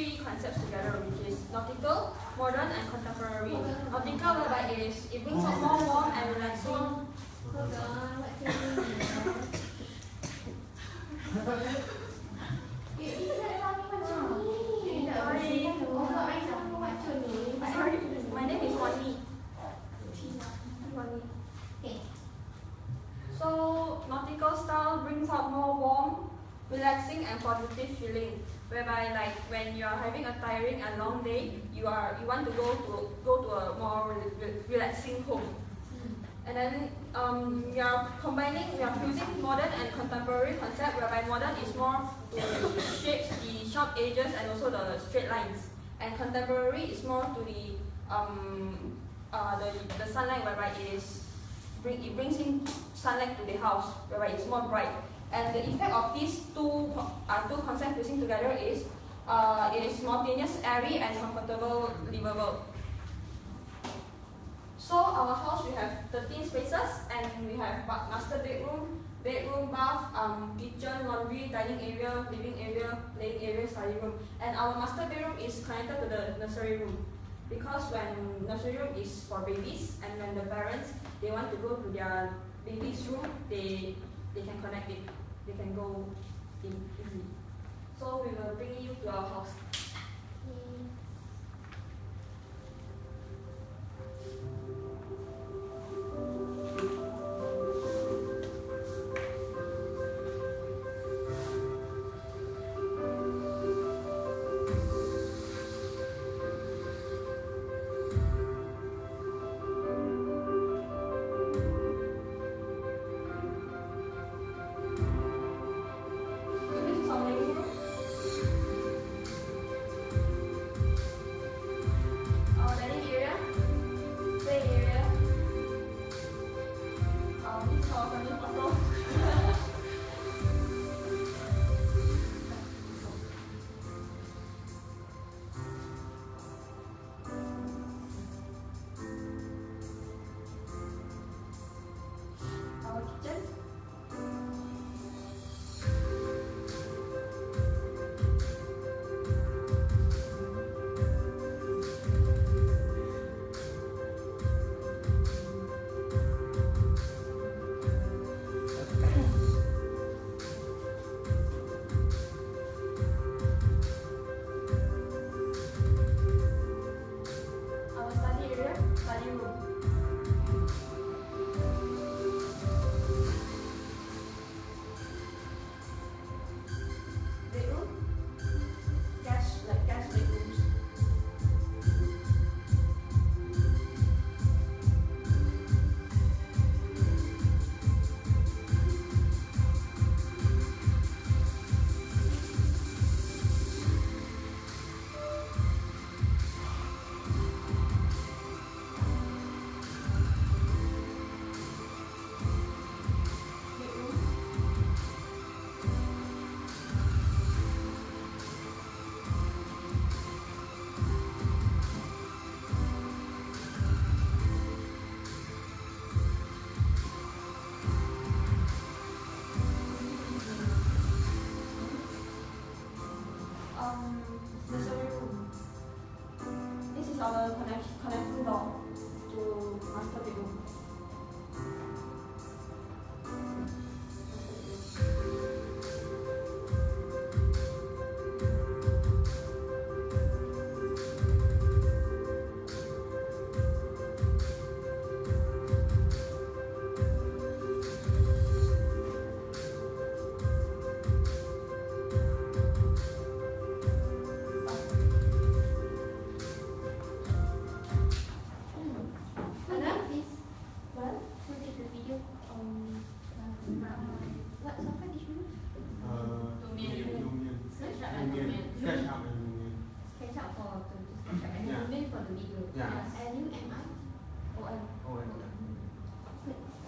three concepts together, which is nautical, modern, and contemporary. Nautical, whereby it brings out more warm and relaxing. Hold on, what can you Sorry, my name is Wani. So, nautical style brings out more warm, relaxing, and positive feeling. Whereby, like when you are having a tiring and long day, you want to go to a more relaxing home. And then we are fusing modern and contemporary concept. Whereby modern is more to shapes, the sharp edges, and also the straight lines. And contemporary is more to the sunlight, whereby it brings in sunlight to the house, whereby it's more bright. And the effect of these two concepts fusing together is it is spontaneous, airy, and comfortable, livable. So our house, we have 13 spaces, and we have master bedroom, bath, kitchen, laundry, dining area, living area, playing area, study room. And our master bedroom is connected to the nursery room. Because when nursery room is for babies, and when the parents they want to go to their baby's room, they can connect it. They can go in easily. So we will bring you to our house. Our connecting door to master bedroom.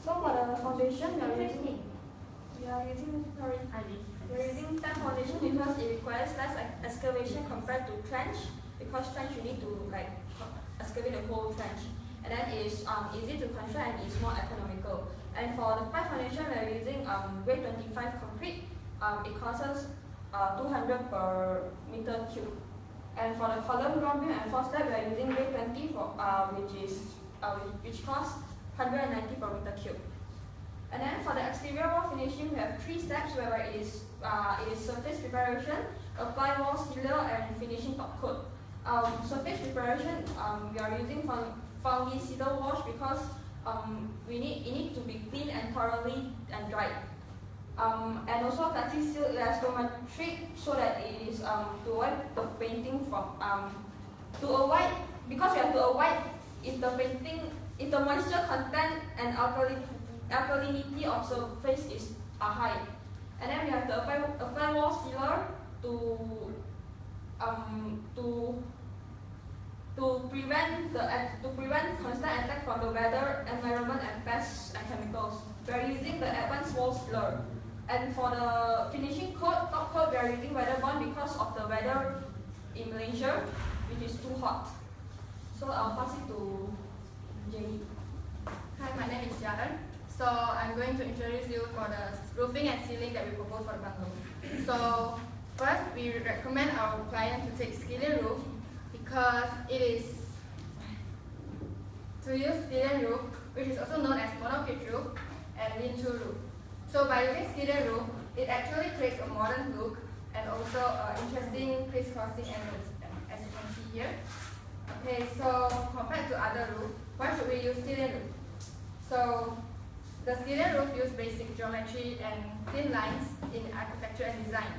So for the foundation, we are using TAN foundation because it requires less excavation compared to trench. Because trench you need to excavate the whole trench, and then it is easy to construct and it's more economical. And for the pipe foundation, we are using grade 25 concrete. It costs us 200 per meter cube. And for the column, ground beam and false slab, we are using grade 20 for which costs 190 per meter cube. And then for the exterior wall finishing, we have 3 steps whereby it is surface preparation, apply wall sealer, and finishing top coat. Surface preparation, we are using fungicide wash because it need to be clean and thoroughly and dried. And also flexi seal elastometric so that it is to avoid the painting from because we have to avoid if the moisture content and alkalinity of surface are high. And then we have to apply wall sealer to prevent constant attack from the weather, environment, and pests and chemicals. We are using the advanced wall sealer. And for the finishing coat, top coat, we are using weather bond because of the weather in Malaysia, which is too hot. So I'll pass it to Jenny. Hi, my name is Sharon. So I'm going to introduce you for the roofing and ceiling that we propose for the bungalow. So first, we recommend our client to take skillet roof because it is to use skillet roof, which is also known as monopitch roof and lean-to roof. So by using skillet roof, it actually creates a modern look and also interesting crisscrossing angles, as you can see here. Okay, so compared to other roofs, why should we use skillet roof? So the skillet roof uses basic geometry and thin lines in architecture and design.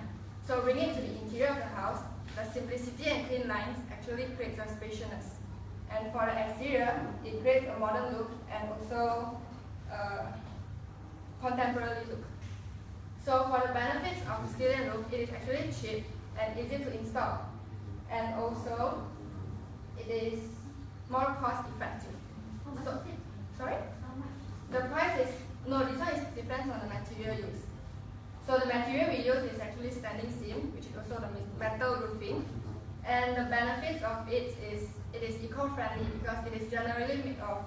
So bringing it to the interior of the house, the simplicity and clean lines actually creates a spaciousness. And for the exterior, it creates a modern look and also contemporary look. So for the benefits of skillet roof, it is actually cheap and easy to install. And also, it is more cost effective. So, sorry? The price is, no, this one depends on the material used. So the material we use is actually standing seam, which is also the metal roofing. And the benefits of it is eco-friendly because it is generally made of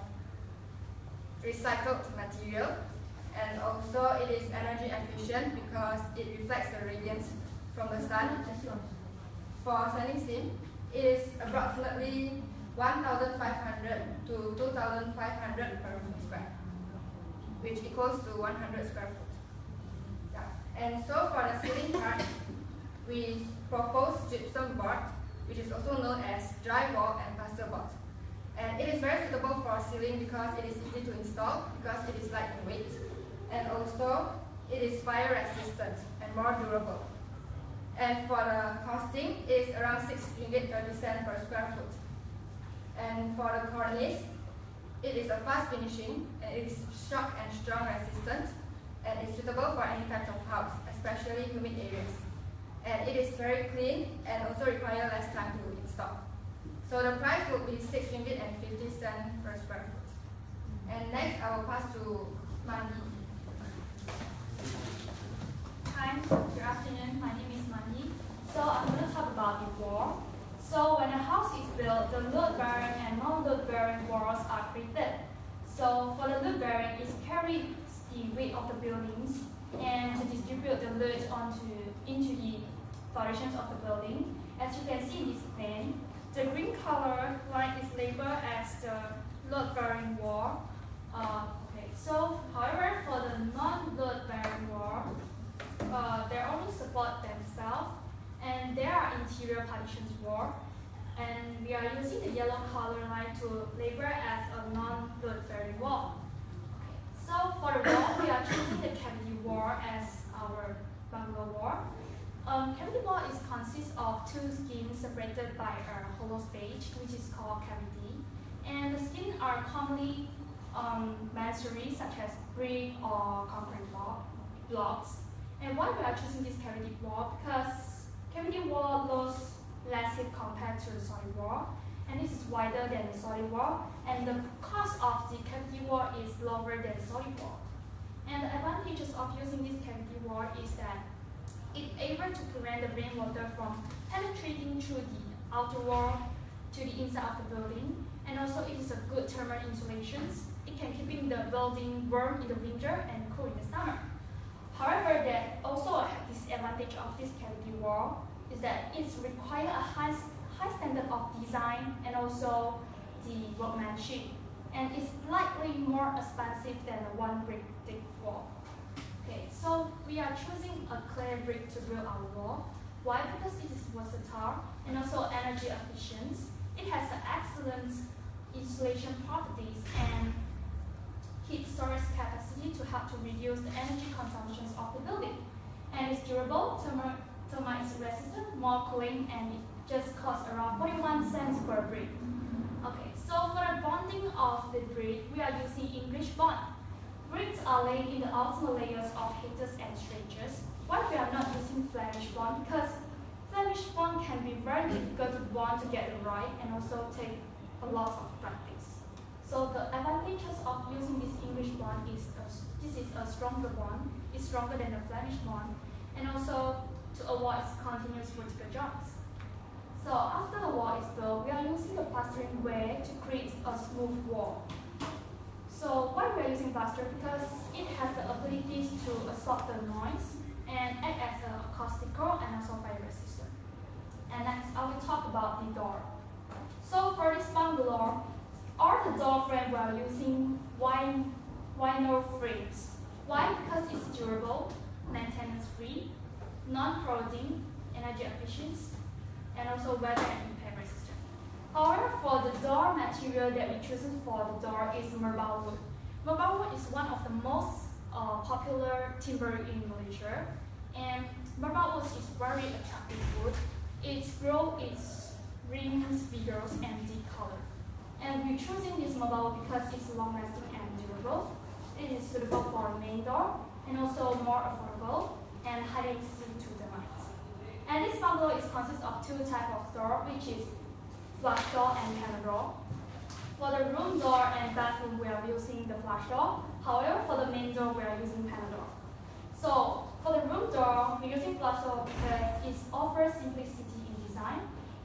recycled material. And also it is energy efficient because it reflects the radiance from the sun. For standing seam, it is approximately 1,500 to 2,500 per square, which equals to 100 square foot. Yeah. And so for the ceiling part, we propose gypsum board, which is also known as drywall and plasterboard. And it is very suitable for ceiling because it is easy to install, because it is light in weight, and also it is fire resistant and more durable. And for the costing, it is around 6 ringgit 30 cents per square foot. And for the cornice, it is a fast finishing, and it is shock and storm resistant, and it's suitable for any type of house, especially humid areas. And it is very clean and also require less time to install. So the price will be 6 ringgit and 50 cents per square foot. And next, I will pass to Mani. Hi, good afternoon. My name is Mani. So I'm going to talk about the wall. So when a house is built, the load-bearing and non-load-bearing walls are created. So for the load-bearing, it carries the weight of the buildings and to distribute the load into the foundations of the building. As you can see in this plan, the green color line is labeled as the load-bearing wall. So however, for the non-load-bearing wall, they only support themselves, and there are interior partitions wall, and we are using the yellow color line to label as a non-load-bearing wall. So for the wall, we are choosing the cavity wall as our bungalow wall. Cavity wall consists of 2 skins separated by a hollow space, which is called cavity, and the skins are commonly masonry such as brick or concrete blocks. And why we are choosing this cavity wall? Because cavity wall loses less heat compared to the solid wall, and this is wider than the solid wall, and the cost of the cavity wall is lower than the solid wall. And the advantages of using this cavity wall is that it's able to prevent the rainwater from penetrating through the outer wall to the inside of the building, and also it is a good thermal insulation. It can keep the building warm in the winter and cool in the summer. However, that also a disadvantage of this cavity wall is that it requires a high standard of design and also the workmanship, and it's slightly more expensive than a one brick wall. Okay, so we are choosing a clay brick to build our wall. Why? Because it is versatile and also energy efficient. It has an excellent insulation properties and heat storage capacity to help to reduce the energy consumptions of the building. And it's durable, termite resistant, more cooling, and it just costs around 41 cents per brick. Okay, so for the bonding of the brick, we are using English bond. Bricks are laid in the outer layers of heaters and stretchers. Why we are not using Flemish bond? Because Flemish bond can be very difficult to bond to get it right and also take a lot of practice. So the advantages of using this English bond is this is a stronger bond. It's stronger than the Flemish bond, and also to avoid continuous vertical joints. So after the wall is built, we are using the plastering ware to create a smooth wall. So why we are using plaster? Because it has the abilities to absorb the noise and act as an acoustical and also fire resistant. And next, I will talk about the door. So for this bungalow, all the door frame we are using vinyl frames. Why? Because it's durable, maintenance-free, non-corroding, energy efficient, and also weather and impact resistant. However, for the door material that we chosen for the door is merbau wood. Merbau wood is one of the most popular timber in Malaysia, and merbau wood is very attractive wood. It grows its rims, figures, and deep color. And we're choosing this merbau wood because it's long-lasting and durable. It is suitable for a main door and also more affordable and highly resistant to termites. And this bungalow is consists of two types of door, which is flush door and panel door. For the room door and bathroom, we are using the flush door. However, for the main door, we are using panel door. So for the room door, we're using flush door because it offers simplicity in design.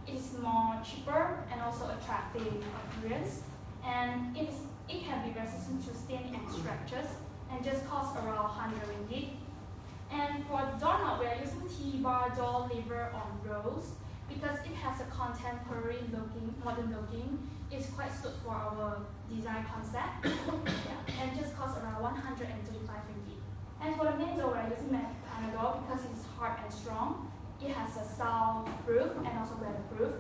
It is more cheaper and also attractive appearance, and it can be resistant to stain and scratches, and just costs around 100 ringgit. And for the doorknob, we are using T-bar door lever on rolls because it has a contemporary looking, modern looking. It's quite suited for our design concept. Yeah, and just costs around 135 ringgit. And for the main door, we are using panel door because it's hard and strong. It has a soundproof and also weatherproof.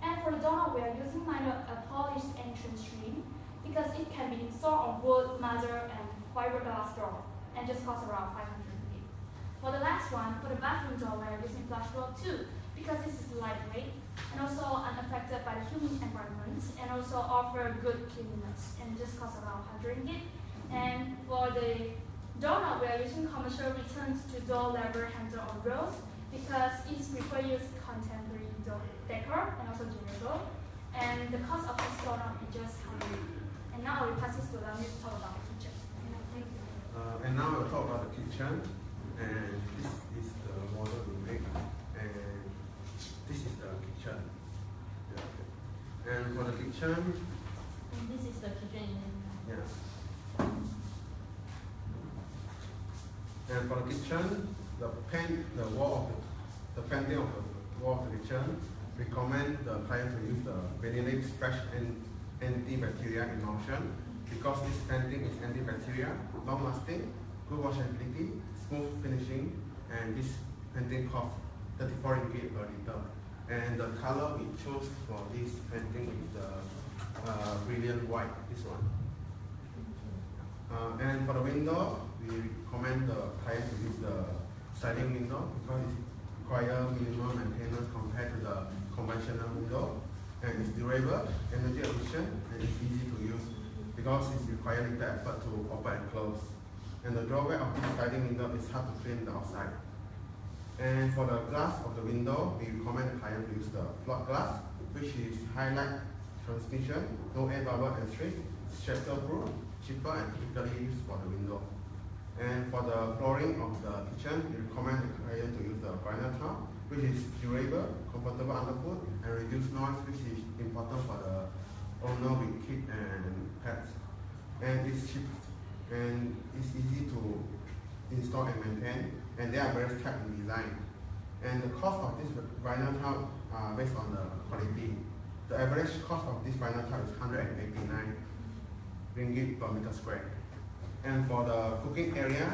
And for the doorknob, we are using a polished entrance trim because it can be installed on wood, mother, and fiberglass door, and just costs around 500 ringgit. For the last one, for the bathroom door, we are using flush door too because this is lightweight and also unaffected by the human environment, and also offer good cleanliness, and just costs around 100 ringgit. And for the doorknob, we are using commercial returns to door lever handle on rolls because it prefer use contemporary decor and also durable. And the cost of this doorknob is just 100. And now I will pass this to Lamir to talk about the kitchen. Thank you. And now we'll talk about the kitchen. And this is the model we make. And this is the kitchen. Yeah, okay. And for the kitchen, And this is the kitchen. yeah. And for the kitchen, the painting of the wall of the kitchen, recommend the client to use the Benelux Fresh Antibacterial Emulsion because this painting is antibacterial, long-lasting, good washability, smooth finishing, and this painting costs 34 ringgit per liter. And the color we chose for this painting is the brilliant white, this one. And for the window, we recommend the client to use the sliding window because it requires minimal maintenance compared to the conventional window, and it's durable, energy efficient, and it's easy to use because it requires little effort to open and close. And the drawback of this sliding window is hard to clean the outside. And for the glass of the window, we recommend the client to use the float glass, which is highlight transmission, no air bubble and streak, shatterproof, cheaper and typically used for the window. And for the flooring of the kitchen, we recommend the client to use the vinyl tile, which is durable, comfortable underfoot, and reduce noise, which is important for the owner with kids and pets. And it's cheap, and it's easy to install and maintain, and they are very tight in design. And the cost of this vinyl tile based on the quality. The average cost of this vinyl tile is 189 ringgit per meter square. And for the cooking area,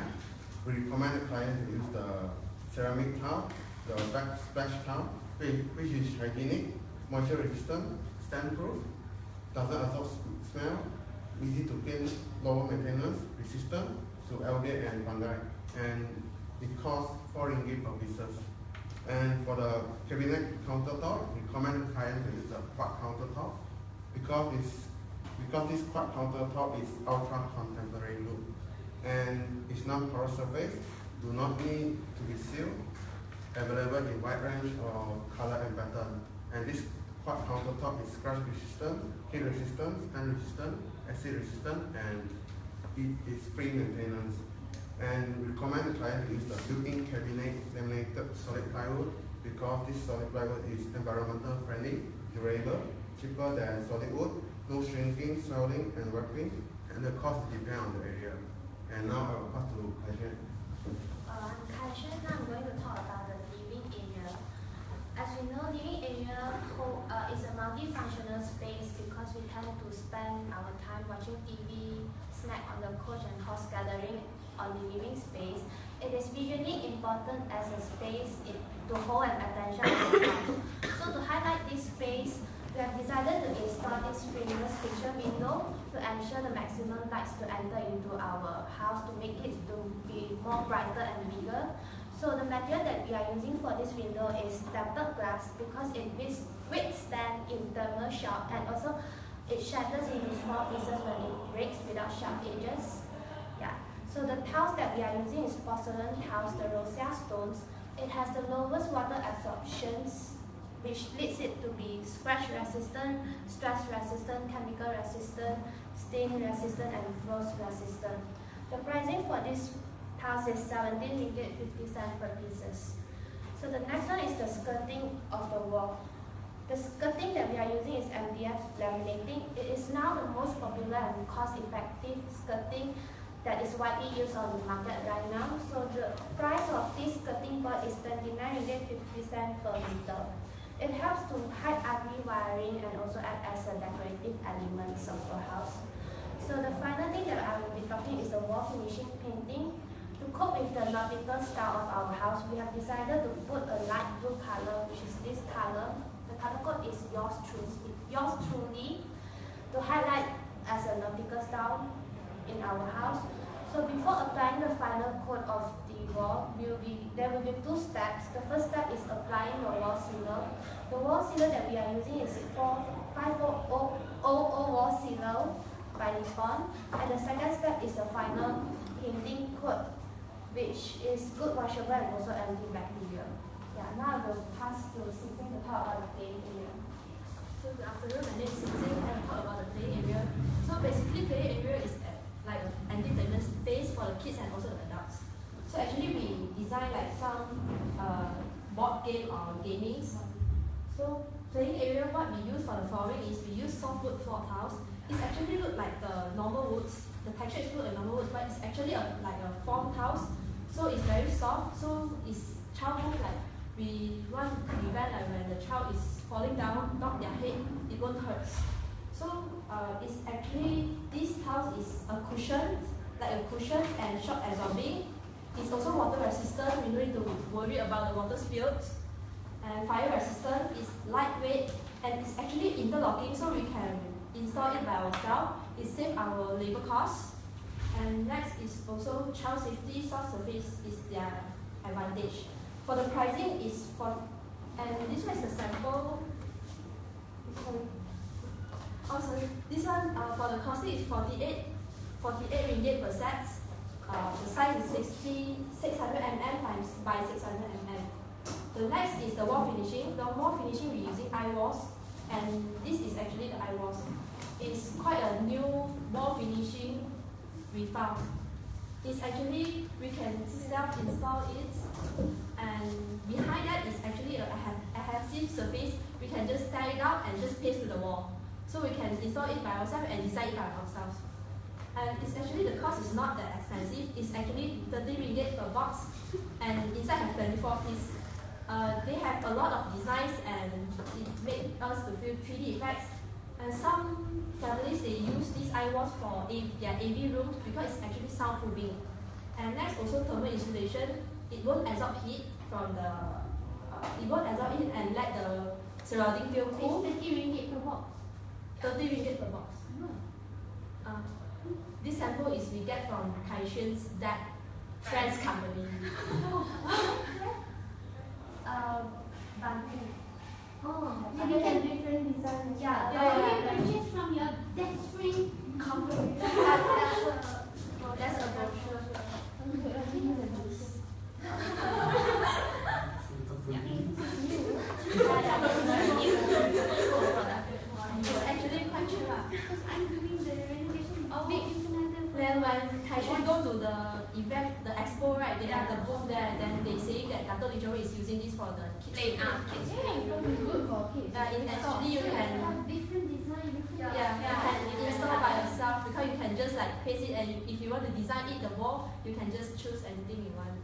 we recommend the client to use the ceramic tile, the backsplash tile, which is hygienic, moisture resistant, stain proof, doesn't absorb smell, easy to clean, lower maintenance, resistant to algae and fungi, and it costs 4 ringgit per pieces. And for the cabinet countertop, we recommend the client to use the quad countertop because this quad countertop is ultra contemporary look and it's non-porous surface, do not need to be sealed, available in wide range of color and pattern. And this quad countertop is scratch resistant, heat resistant, stain resistant, acid resistant, and it is free maintenance. And we recommend the client to use the built-in cabinet laminated solid plywood because this solid plywood is environmental friendly, durable, cheaper than solid wood, no shrinking, swelling, and warping, and the cost depends on the area. And now I will pass to Kaishan. I'm Kaishan. I'm going to talk about the living area. As we know, living area is a multifunctional space because we tend to spend our time watching TV, snack on the couch, and horse gathering on the living space. It is visually important as a space to hold an attention on the house. So to highlight this space, we have decided to install this frameless picture window to ensure the maximum lights to enter into our house to make it to be more brighter and bigger. So the material that we are using for this window is tempered glass because it withstands internal shock and also it shatters into small pieces when it breaks without sharp edges. Yeah. So the tiles that we are using is porcelain tiles, the Rosia stones. It has the lowest water absorptions, which leads it to be scratch resistant, stress resistant, chemical resistant, stain resistant, and frost resistant. The pricing for this tiles is 17 ringgit 50 cents per pieces. So the next one is the skirting of the wall. The skirting that we are using is MDF laminating. It is now the most popular and cost-effective skirting that is widely used on the market right now. So the price of this skirting board is 29 ringgit 50 cents per meter. It helps to hide ugly wiring and also act as a decorative element of your house. So the final thing that I will be talking is the wall finishing painting. To cope with the nautical style of our house, we have decided to put a light blue color, which is this color. The color code is yours truly, to highlight as a nautical style in our house. So before applying the final coat of the wall, there will be 2 steps. The first step is applying the wall sealer. The wall sealer that we are using is 5000 wall sealer by Nippon. And the second step is the final painting coat, which is good washable and also antibacterial. Yeah, now I will pass to Sing to talk about the playing area. So good afternoon, my name is Sing and I'll talk about the play area. So basically play area is like an entertainment space for the kids and also the adults. So actually we design like some board game or gamings. So playing area, what we use for the flooring is we use softwood floor tiles. It actually look like the normal woods. The texture is look like normal woods, but it's actually like a foam tiles. So it's very soft. So it's childproof. Like we want to prevent like when the child is falling down, knock their head, it won't hurt. So it's actually, this tiles is a cushion, like a cushion and shock absorbing. It's also water resistant, we don't need to worry about the water spills. And fire resistant, it's lightweight, and it's actually interlocking, so we can install it by ourselves. It saves our labor costs. And next is also child safety, soft surface is their advantage. For the pricing is and this one is a sample. This one for the costing is 48 ringgit per set. The size is 600 mm times by 600 mm. The next is the wall finishing. The wall finishing we're using iWalls, and this is actually the iWalls. It's quite a new wall finishing we found. It's actually, we can self-install it, and behind that is actually a adhesive surface. We can just tear it out and just paste to the wall. So we can install it by ourselves and design it by ourselves. And it's actually, the cost is not that expensive. It's actually 30 ringgit per box, and inside have 24 pieces. they have a lot of designs and it made us to feel 3D effects. And some families, they use these eye walls for their AV rooms because it's actually soundproofing. And next, also thermal insulation. It won't absorb heat from the, it won't absorb heat and let the surrounding feel cool. It's 30 ringgit per box. 30 ringgit per box. This sample is we get from Kai-Xuan's dad, friend's company. Bundle. Oh, So so you you can can different designs. Yeah, Yeah. you purchase from your dad's friend company. That's a brochure. It's actually quite cheap. Because I'm doing the renovation of big international. Then when Kai-Xuan go to the event, the expo, right, they have the booth there, then they say that Dato' Lee Chong is using this for the kids. Kids It's good for kids. Actually you can, different design, different. you can install by yourself because you can just like paste it and if you want to design it the wall, you can just choose anything you want.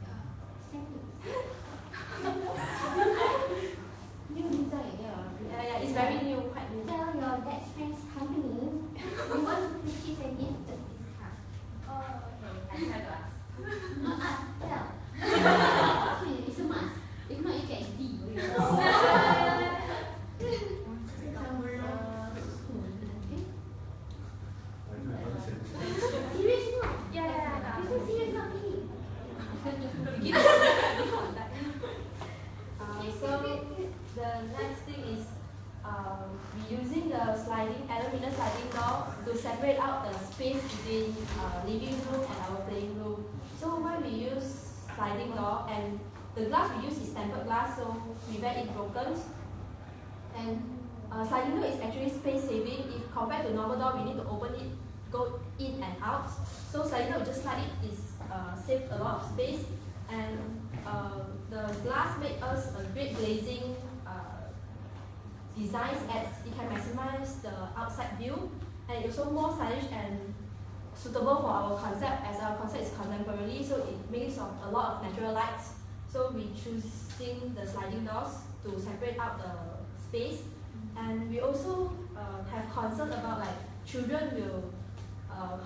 New design, yeah. Yeah, it's very new, quite new. Tell your dad's friend's company we want to purchase and give the discount. Oh, okay. I try to ask. Tell. Actually, it's a must. If not, you get D. Serious no? Yeah. You say serious not me. So the next thing is we using the sliding aluminum sliding door to separate out the space between living room and our playing room. So why we use sliding door, and the glass we use is tempered glass, so prevent it broken. And sliding door is actually space saving. If compared to normal door, we need to open it, go in and out. So sliding door, just slide it is save a lot of space. And the glass made us a great glazing designs as it can maximize the outside view, and it's also more stylish and suitable for our concept as our concept is contemporary, so it makes of a lot of natural lights. So we choosing the sliding doors to separate out the space, and we also have concern about like children will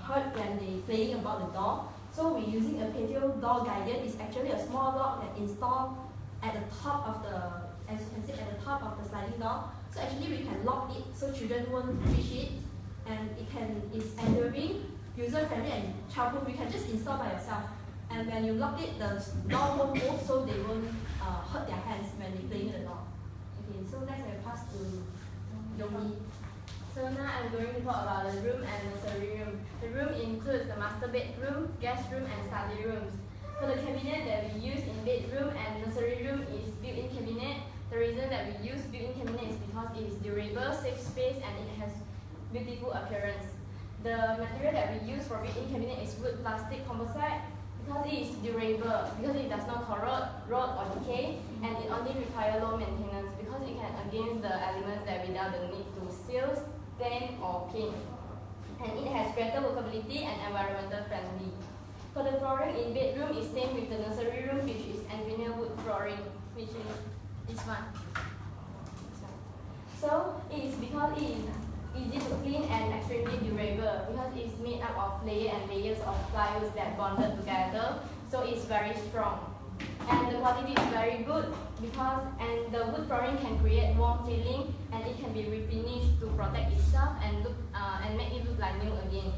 hurt when they playing about the door. So we're using a patio door guardian. It's actually a small lock that installed at the top of the, as you can see, at the top of the sliding door. So actually we can lock it so children won't reach it, and it's enduring, user-friendly and childproof. You can just install by yourself. And when you lock it, the door won't move, so they won't hurt their hands when they play the door. Okay, so next I will pass to Yomi. So now I'm going to talk about the room and nursery room. The room includes the master bedroom, guest room and study rooms. So the cabinet that we use in bedroom and nursery room is built-in cabinet. The reason that we use built-in cabinet is because it is durable, safe space and it has beautiful appearance. The material that we use for built-in cabinet is wood, plastic, composite because it is durable, because it does not corrode, rot or decay, and it only requires low maintenance because it can against the elements that without the need to seal, stain or paint. And it has greater workability and environmental friendly. For the flooring in bedroom is same with the nursery room, which is engineered wood flooring, which is this one. So it is because it is easy to clean and extremely durable because it is made up of layers and layers of plywood that bonded together, so it's very strong. And the quality is very good because the wood flooring can create warm feeling and it can be refinished to protect itself and look and make it look like new again.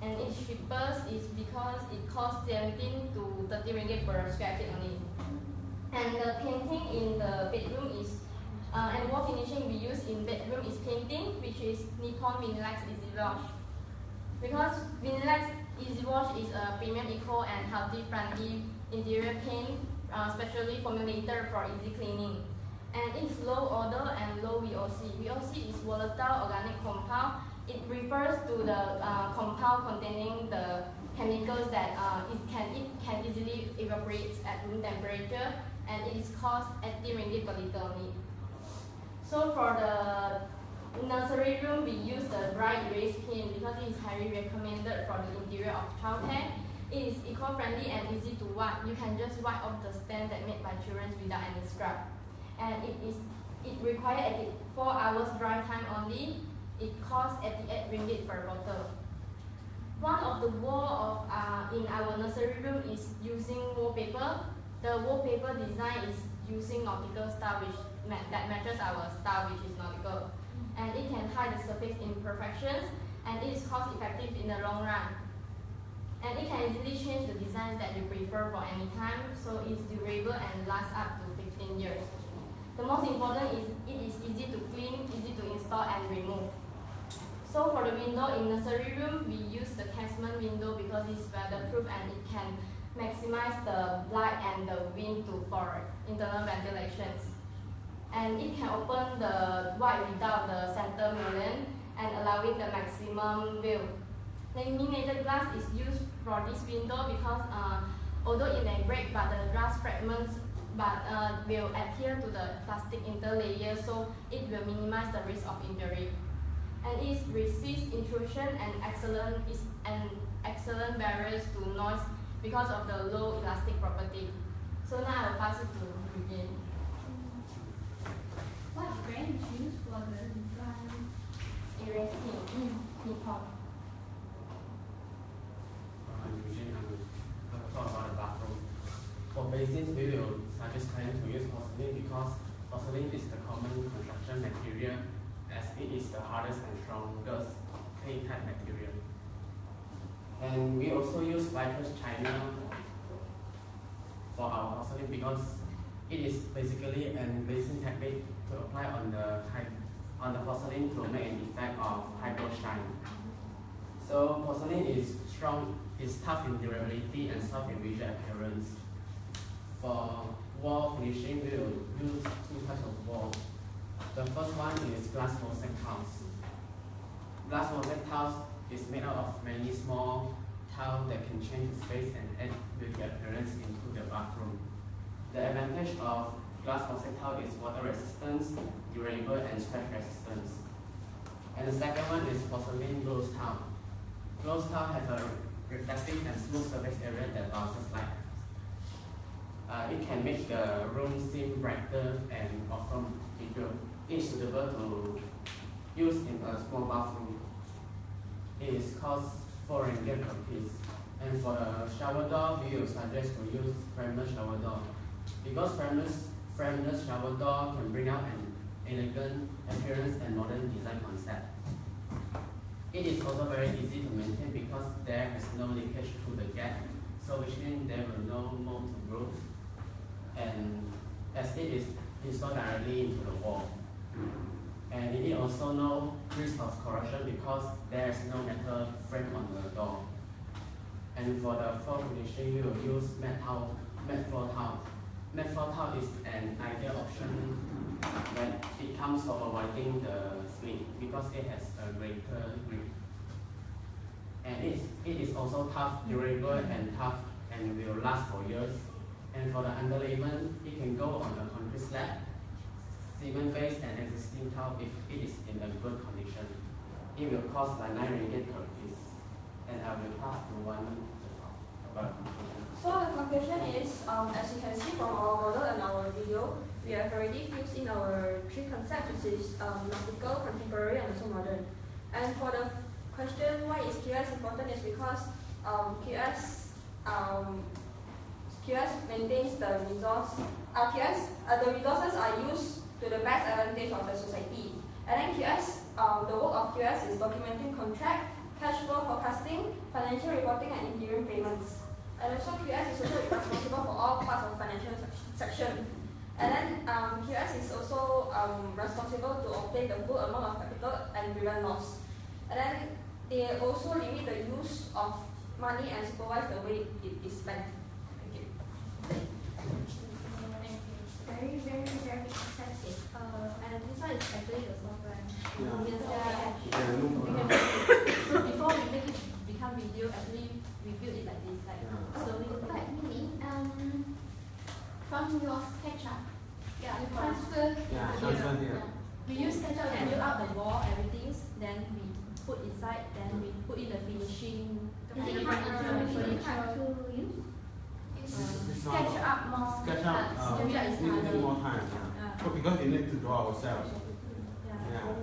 And its cheapest is because it costs 17 to 30 ringgit per square feet only. And the painting in the bedroom is and wall finishing we use in bedroom is painting, which is Nippon Minilax Easy Wash. Because Minilax Easy Wash is a premium eco and healthy friendly interior paint, specially formulated for easy cleaning. And it's low odor and low VOC. VOC is volatile organic compound. It refers to the compound containing the chemicals that it can easily evaporate at room temperature, and it is cost 80 ringgit per liter only. So for the nursery room, we use the bright erase paint because it is highly recommended for the interior of childcare. It is eco-friendly and easy to wipe. You can just wipe off the stain that made by children without any scrub. and it requires 84 hours dry time only. It costs 88 ringgit per bottle. One of the wall of in our nursery room is using wallpaper. The wallpaper design is using nautical style, that matches our style, which is nautical, and it can hide the surface imperfections, and it is cost effective in the long run. And it can easily change the design that you prefer for any time, so it's durable and lasts up to 15 years. The most important is it is easy to clean, easy to install and remove. So for the window in nursery room, we use the casement window because it's weatherproof and it can maximize the light and the wind for internal ventilations. And it can open the wide without the center mullion and allowing the maximum view. Laminated glass is used for this window because although it may break, but the glass fragments will adhere to the plastic interlayer, so it will minimize the risk of injury. And it resists intrusion and is an excellent barriers to noise because of the low elastic property. So now I will pass it to Eugene. What brand you use for the design? Erasing. Nippon. I'm Eugene. I'm going to talk about the bathroom. For basins, we will suggest clients to use porcelain because porcelain is the common construction material as it is the hardest and strongest clay type material. And we also use Vickers China for our porcelain because it is basically an glazing technique to apply on the porcelain to make an effect of hydro shine. So porcelain is strong, is tough in durability and soft in visual appearance. For wall finishing, we will use two types of wall. The first one is glass mosaic tiles. Glass mosaic tiles is made out of many small tiles that can change the space and add beauty appearance into the bathroom. The advantage of glass mosaic tile is water resistance, durable, and scratch resistance. And the second one is porcelain gloss tile. Gloss tile has a reflective and smooth surface area that bounces light. It can make the room seem brighter and offer bigger. It is suitable to use in a small bathroom. It is cost 4 ringgit per piece. And for the shower door, we will suggest to use frameless shower door because frameless shower door can bring out an elegant appearance and modern design concept. It is also very easy to maintain because there is no leakage through the gap, so which means there will no mold to grow, and as it is installed directly into the wall. And it is also no risk of corrosion because there is no metal frame on the door. And for the floor finishing, we will use matte floor tile. Matte floor tile is an ideal option when it comes for avoiding the slip because it has a greater grip. And it is also tough, durable and tough, and will last for years. And for the underlayment, it can go on a concrete slab, cement base and existing tile if it is in a good condition. It will cost like 9 ringgit per piece. And I will pass to one to talk about conclusion. So the conclusion is, as you can see from our model and our video, we have already fused in our 3 concepts, which is nautical, contemporary, and also modern. And for the question why is QS important is because QS maintains the resource. The resources are used to the best advantage of the society. And then the work of QS is documenting contract, cash flow forecasting, financial reporting, and interim payments. And also QS is also responsible for all parts of financial section. And then QS is also responsible to obtain the full amount of capital and prevent loss. And then they also limit the use of money and supervise the way it is spent. Thank you. Very impressive. And this one is actually the software. So before we make it become video, actually we build it like this, slowly. But Mimi, from your SketchUp, Yeah, you transfer. we use SketchUp and build out the wall, everything. Then we put inside. Then we put in the finishing. Is it hard to use? SketchUp more. SketchUp SketchUp is needs harder. more time. Yeah. Because we need to draw ourselves. Yeah. Yeah.